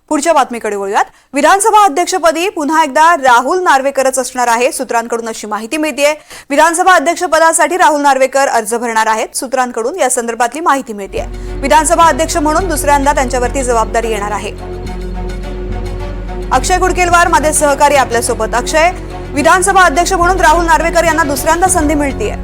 पुढच्या बातमीकडे वळूयात। विधानसभा अध्यक्षपदी पुन्हा एकदा राहुल नार्वेकरच असणार आहे, सूत्रांकडून अशी माहिती मिळतेय। विधानसभा अध्यक्षपदासाठी राहुल नार्वेकर अर्ज भरणार आहेत, सूत्रांकडून या संदर्भातली माहिती मिळतेय। विधानसभा अध्यक्ष म्हणून दुसऱ्यांदा त्यांच्यावरती जबाबदारी येणार आहे। अक्षय कुडकेलवार माझे सहकारी आपल्यासोबत। अक्षय, विधानसभा अध्यक्ष म्हणून राहुल नार्वेकर यांना दुसऱ्यांदा संधी मिळतेय।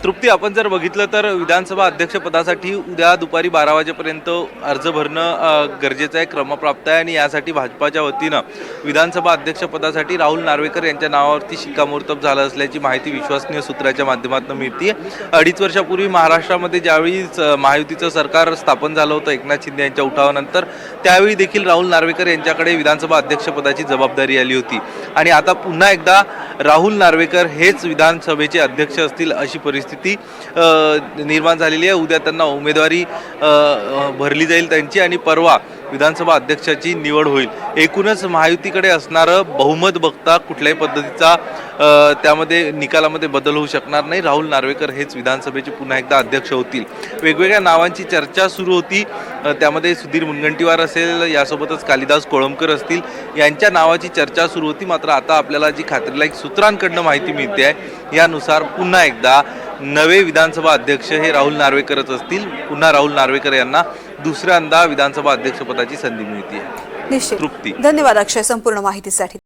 तृप्ती, आपण जर बघितलं तर विधानसभा अध्यक्षपदासाठी उद्या दुपारी 12 वाजेपर्यंत अर्ज भरणं गरजेचं आहे, क्रमप्राप्त आहे आणि यासाठी भाजपाच्या वतीनं विधानसभा अध्यक्षपदासाठी राहुल नार्वेकर यांच्या नावावरती शिक्कामोर्तब झालं असल्याची माहिती विश्वसनीय सूत्राच्या माध्यमातून मिळते। 2.5 वर्षापूर्वी महाराष्ट्रामध्ये ज्यावेळी महायुतीचं सरकार स्थापन झालं होतं एकनाथ शिंदे यांच्या उठावानंतर, त्यावेळी देखील राहुल नार्वेकर यांच्याकडे विधानसभा अध्यक्षपदाची जबाबदारी आली होती आणि आता पुन्हा एकदा राहुल नार्वेकर हेच विधानसभेचे अध्यक्ष असतील अशी परिस्थिती निर्माण झालेली आहे। उद्या त्यांना उमेदवारी भरली जाईल त्यांची आणि परवा विधानसभा अध्यक्षाची निवड होईल। एकूणच महायुतीकडे असणारं बहुमत बघता कुठल्याही पद्धतीचा त्यामध्ये निकालामध्ये बदल होऊ शकणार नाही। राहुल नार्वेकर हेच विधानसभेचे पुन्हा एकदा अध्यक्ष होतील। वेगवेगळ्या नावांची चर्चा सुरू होती, त्यामध्ये सुधीर मुनगंटीवार असेल, यासोबतच कालिदास कोळंबकर असतील, यांच्या नावाची चर्चा सुरू होती। मात्र आता आपल्याला जी खात्रीलायक सूत्रांकडनं माहिती मिळते आहे यानुसार पुन्हा एकदा नवे विधानसभा अध्यक्ष हे राहुल नार्वेकरच असतील। पुन्हा राहुल नार्वेकर यांना दुसऱ्यांदा विधानसभा अध्यक्षपदाची संधी मिळते। निश्चित। तृप्ती, धन्यवाद अक्षय संपूर्ण माहितीसाठी।